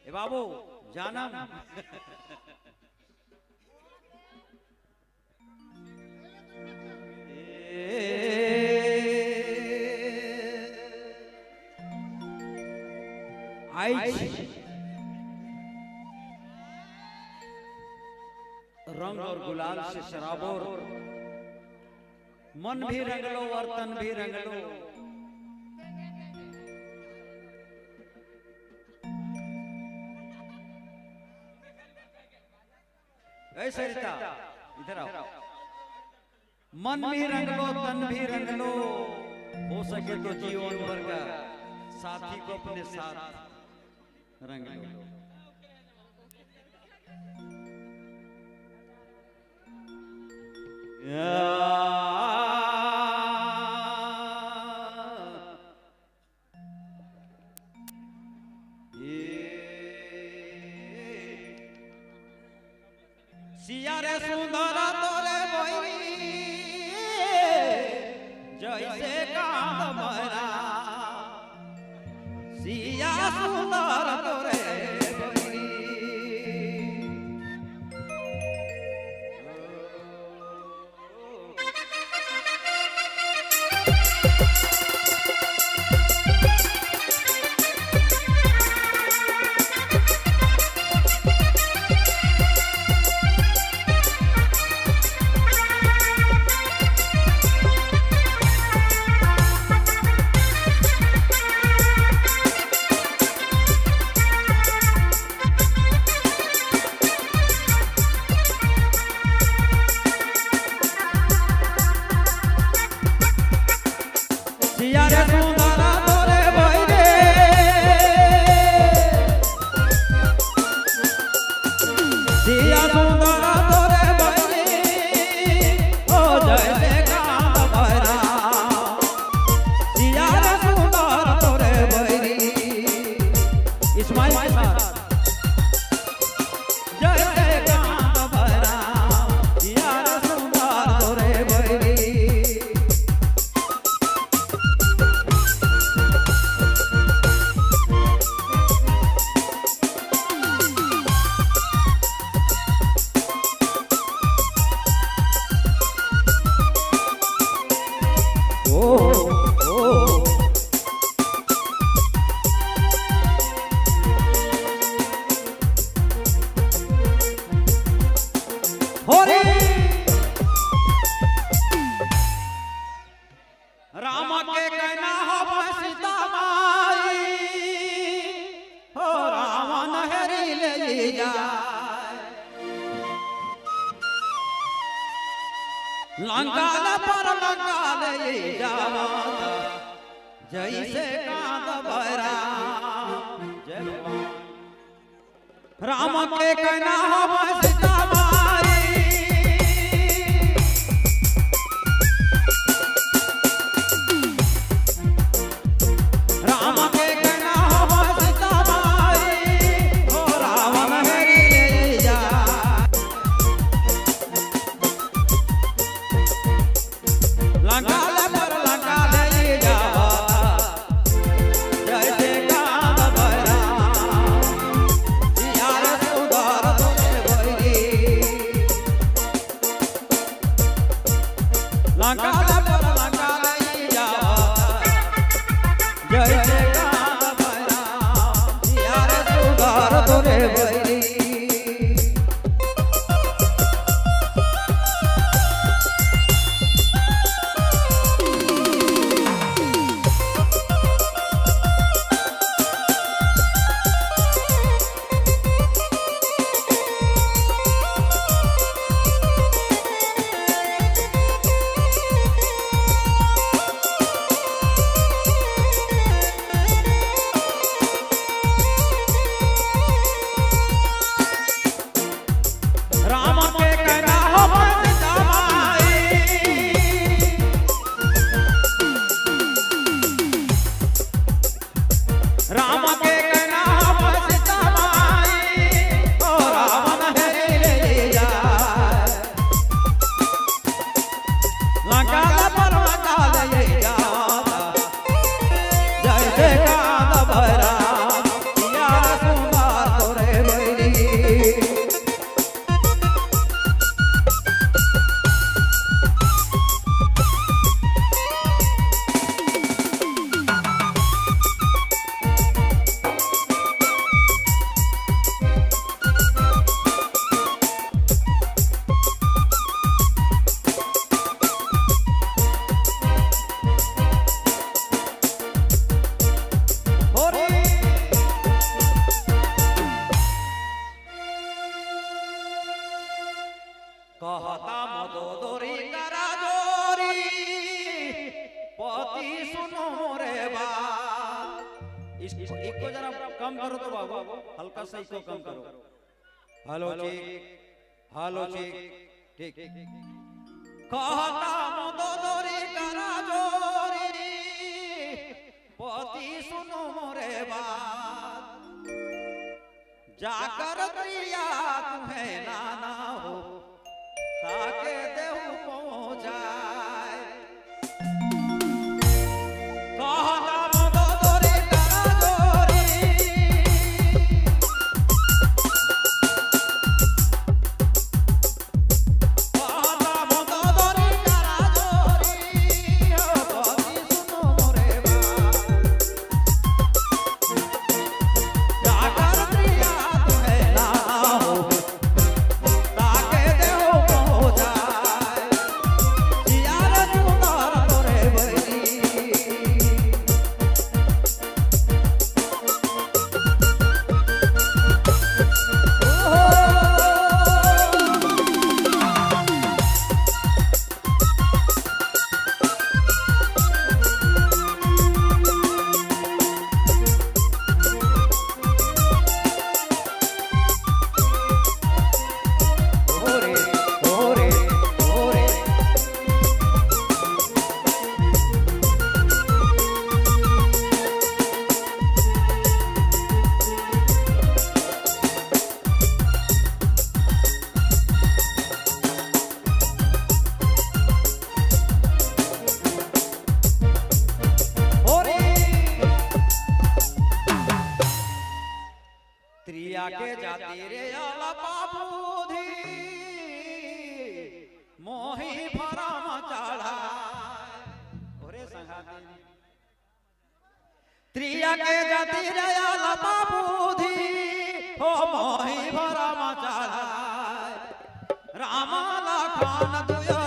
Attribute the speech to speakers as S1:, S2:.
S1: ए बाबू जाना रंग और गुलाल से शराबोर मन भी रंग लो और तन भी रंग लो। ऐसे इधर आओ। मन भी रंग लो तन भी रंग लो, हो सके तो जीवन भर का साथी को अपने साथ रंग लो। सिया रे सुंदर तोरे बोई जैसे कांद भरा, सिया सुंदर तोरे राम के कहना हो सीता माई हो रावण हरि ले जाए, लंका पर लंका ले जावा जैसे कांद भरा। राम के कहना हो सीता माई जैसे कांद भरा, यार सुंदर इको जरा कम करो तो बाबू, हल्का सा इको कम करो। हेलो चेक ठीक। कहता मोदो दोरी करा जोरी, पति सुनो मोरे बात, जाकर प्रिया तुम्हें नाना हो, ताके देहु पहुंचाए। कहता मोदो दोरी करा जोरी, कहता मोदो दोरी करा जोरी, पति सुनो मोरे बात, जाकर प्रिया तुम्हें नाना हो, ताके देहु पहुंचाए। जियार जुदार तोरे बरी, ओरे ओरे ओरे ओरे। त्रिया के जाती रे आला बाबूधी, मोही भरम चढ़ा। ओरे संघाती त्रिया के जाती रे आला बाबूधी, हो मोही भरम चढ़ा। राम लखन दुयो